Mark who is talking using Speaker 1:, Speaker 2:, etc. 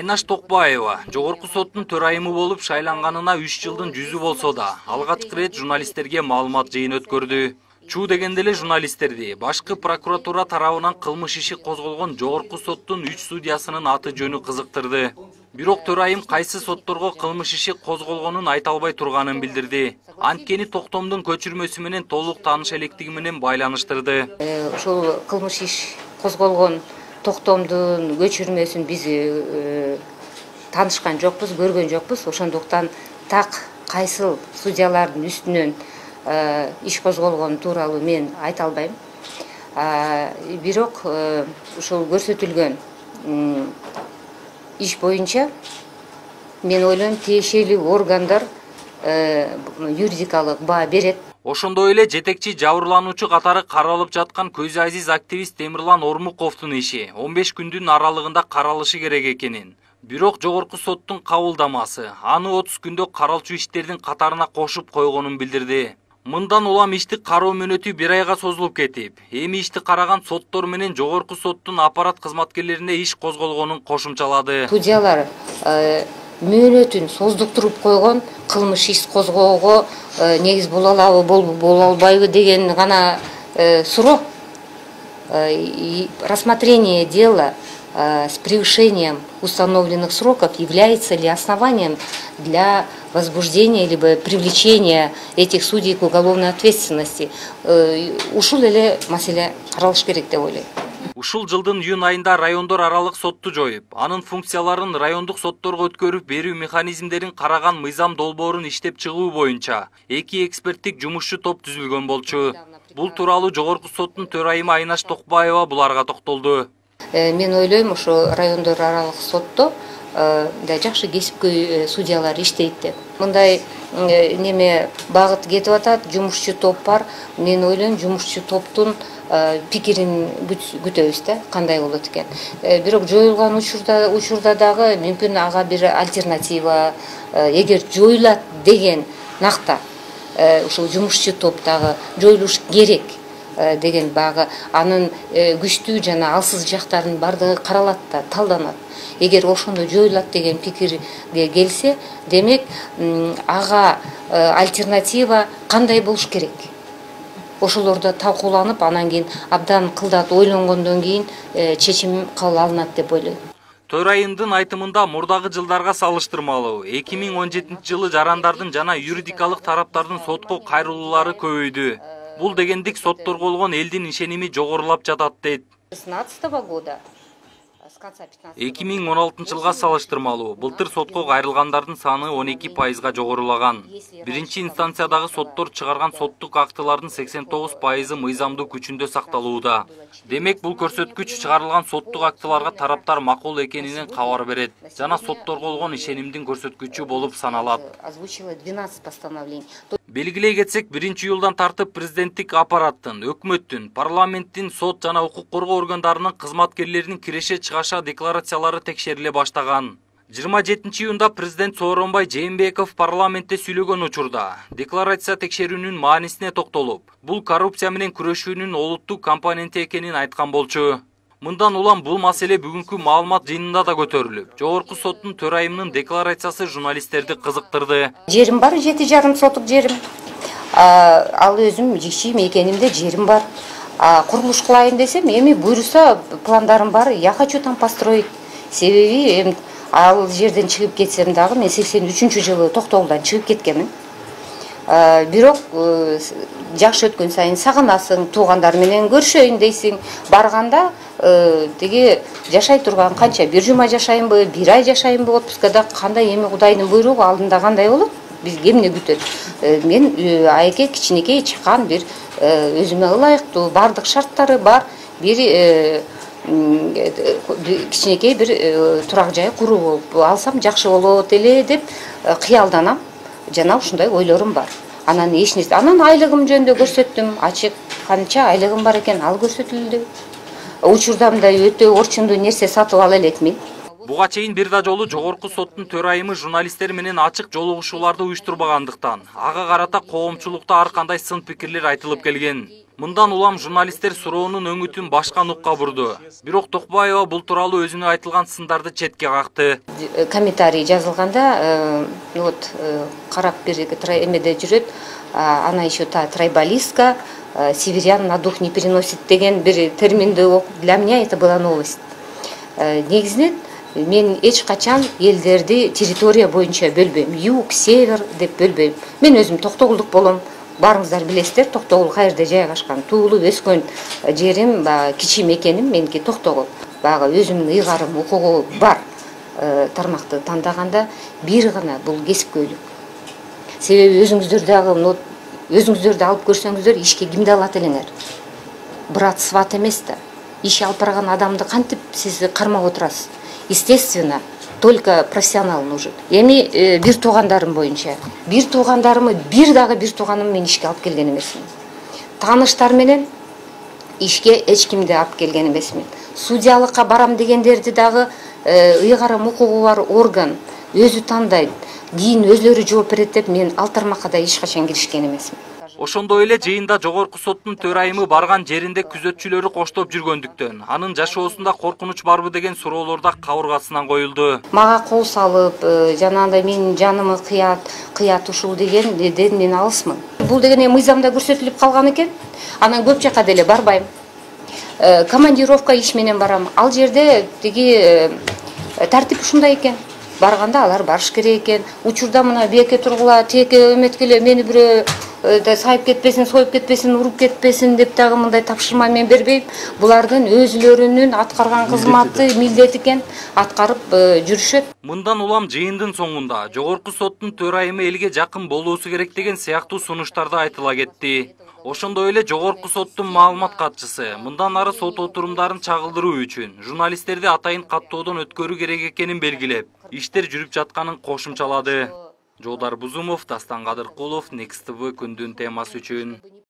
Speaker 1: Айнаш Токбаева жогорку соттун төрайымы болуп шайланганына 3 жылдын жүзү болсо да, алгачкы рет журналисттерге маалымат жыйын өткөрдү. Чуу дегенде эле журналисттерди башкы прокуратура тарабынан кылмыш иши козголгон жогорку соттун 3 судьясынын аты жөнү кызыктырды. Бирок төрайым кайсы сотторго кылмыш иши козголгонун айта албай турганын билдирди. Анткени токтомдун көчүрмөсү менен толук тааныша электиги менен байланыштырды.
Speaker 2: Ушул кылмыш иш козголгон токтомдун көчүрмөсүн биз таанышкан жокпуз, көргөн жокпуз. Ошондуктан так кайсыл судьялардын үстүнөн иш козголгон тууралуу мен айта албайм. Бирок ушул көрсөтүлгөн иш боюнча мен ойлойм тиешелүү органдар юридикалык баа берет.
Speaker 1: Ошондой эле жетекчи жабырлануучу катары каралып жаткан көзү азиз активист Темирлан Ормуковдун иши 15 күндүн аралыгында каралышы керек экенин, бирок жогорку соттун кабылдамасы аны 30 күндө каралчу иштердин катарына кошуп койгонун билдирди. Мындан улам ишти кароо мөөнөтү 1 айга созулуп кетип, эми ишти караган соттор менен жогорку соттун аппарат кызматкерлерине иш козголгонун кошумчалады.
Speaker 2: Судьялар мөөнөтүн создуктуруп койгон кылмыш иш козгоого негиз боло алабы, боло албайбы деген гана суроо. Рассмотрение дела с превышением установленных сроков является ли основанием для возбуждения либо привлечения этих судей к уголовной ответственности. Ушул эле маселе каралыш керек деп ойлойм.
Speaker 1: Ушул жылдын июнь айында райондор аралык сотту жоюп, анын функцияларын райондук сотторго өткөрүп берүү механизмдерин караган мыйзам долбоорун иштеп чыгуу боюнча 2 эксперттик жумушчу топ түзүлгөн болчу. Бул тууралуу жогорку соттун төрайымы Айнаш Токбаева буларга токтолду.
Speaker 2: Мен ойлойм, ошо райондор аралык сотто жакшы кесипкөй судьялар иштейт деп. Мындай неме багыт кетип атат, жумушчу топ бар. Мен ойлойм, жумушчу топтун пикирин күтөбүз да, кандай болот экен. Бирок жоюлган учурда дагы мүмкүн ага бир альтернатива, эгер жоюлат деген накта ушул жумушчу топ дагы жоюлуш керек деген багы, анын күчтүү жана алсыз жактарынын бардыгы каралат да, талданат. Эгер ошондо жоюлат деген пикирге келсе, демек ага альтернатива кандай болуш керек? Ошолордо талкууланып, анан кийин абдан кылдат ойлонгондон кийин чечим кабыл алынат деп ойлойм.
Speaker 1: Төрайымдын айтымында мурдагы жылдарга салыштырмалуу 2017 жылы жарандардын жана юридикалык тараптардын сотко кайрылуулары көбөйдү. Бул дегендик сотторго болгон элдин ишеними жогорулап жатат дейт. 2016 жылга салыштырмалуу былтыр сотко кайрылгандардын саны 12%га жогорулаган. Биринчи инстанциядагы соттор чыгарган соттук актылардын 89% мыйзамдуу күчүндө сакталууда. Демек бул көрсөткүч чыгарылган соттук актыларга тараптар макул экенинен кабар берет жана сотторго болгон ишенимдин көрсөткүчү болуп саналат. Белгилей кетсек, 1-июлдан тартып президенттик аппараттын, өкмөттүн, парламенттин, сот жана укук коргоо органдарынын кызматкерлеринин киреше чыгаша декларациялары текшериле баштаган. 27-июнда президент Сооронбай Жээнбеков парламентте сүйлөгөн учурда декларация текшерүүнүн маанисине токтолуп, бул коррупция менен күрөшүүнүн олуттук компоненти экенин айткан болчу. Мындан улам бул маселе бүгүнкү маалымат жыйынында да көтөрүлүп, жогорку соттун төрайымынын декларациясы журналисттерди кызыктырды.
Speaker 2: Жерим бар, 7,5 сотук жерим. Ал өзүм жикчи мекенимде жерим бар. Курулуш кылайын десем, эми буйруса пландарым бар, я хочу там построить. Себеби ал жерден чыгып кетсем дагы, мен 83-жылы Токтогулдан чыгып кеткенмин. Бирок жакшы өткөн сайын сагынасың, туугандар менен көрүшөйүн дейсиң. Барганда теги жашай турган канча, бир жума жашайынбы, 1 ай жашайынбы, отпускада кандай, эми Кудайдын буйругу алдында кандай болот? Биз эмне күтөт? Мен айке кичинекей чакан бир өзүмө ылайыктуу, бардык шарттары бар бир кичинекей бир турак жай куруп алсам жакшы болот эле деп кыялданам. Жана ушундай ойлорум бар. Анан эч нерсе, анан айлыгым жөнүндө көрсөттүм, ачык канча айлыгым бар экен, ал көрсөтүлдү. Учурда мындай өтө орчундуу нерсе сатып ала элекмин.
Speaker 1: Буга чейин бир да жолу жогорку соттун төрайымы журналисттер менен ачык жолугушууларды уюштурбагандыктан ага карата коомчулукта ар кандай сын пикирлер айтылып келген. Мындан улам журналисттер суроонун өңүтүн башка нукка бурду. Бирок Токбаева бул тууралуу өзүнө айтылган сындарды четке какты.
Speaker 2: Комментарий жазылганда карап бир эмеде жүрөт. Она еще та трайбалистка, северян на дух не переносит деген бир терминди окуп, для меня это была новость. Негизинен мен эч качан элдерди территория боюнча бөлбөйм. Юг, север деп бөлбөйм. Мен өзүм токтогулдук болом. Барыңыздар билесиздер, Токтогул каерде жайгашкан. Туулуп өскөн жерим, кичи мекеним меники Токтогул. Өзүмдүн ыйгарым, укугу бар тармакты тандаганда бир гана бул кесипкөйлүк. Себеби өзүңүздөрдү алып көрсөңүздөр, ишке кимди алат элеңер? Брат, сват эмес да. Иш алып барган адамды кантип сиз кармап отурасыз? Естественно, только профессионал нужен. Эми бир туугандарым боюнча, бир туугандарымы бир тууганым мен ишке алып келген эмесмин. Тааныштар менен ишке эч кимди алып келген эмесмин. Судьялыкка барам дегендерди дагы ыйгарым укугу бар орган өзү тандайт. Кийин өзлөрү жооп берет деп мен ал тармакка да эч качан киришкен эмесмин.
Speaker 1: Ошондой эле жыйында жогорку соттун төрайымы барган жеринде күзөтчүлөрү коштоп жүргөндүктөн анын жашоосунда коркунуч барбы деген суроолор да кабыргасынан коюлду.
Speaker 2: Мага кол салып, жанагындай менин жанымы кыят ушул дегенден мен алысмын. Бул деген мыйзамда көрсөтүлүп калган экен. Анан көп жака деле барбайм. Командировка иш менен барам. Ал жерде тиги тартип ушундай экен. Барганда алар барыш керек экен. Учурда мына беке тургула, теке өмөткөлө мени бирөө сайып кетпесин, союп кетпесин, уруп кетпесин деп дагы мындай тапшырма мен бербейм. Булардын өзүлөрүнүн аткарган кызматы, милдети экен, аткарып жүрүшөт.
Speaker 1: Мындан улам жыйындын соңунда жогорку соттун төрайымы элге жакын болуусу керек деген сыяктуу сунуштарды айтыла кетти. Ошондой эле жогорку соттун маалымат катчысы мындан ары сот отурумдарын чагылдыруу үчүн журналисттерди атайын каттоодон өткөрүү керек экенин белгилеп, иштер жүрүп жатканын кошумчалады. Жолдар Бузумов, Дастан Кадыркулов, Next TV күндүн темасы үчүн.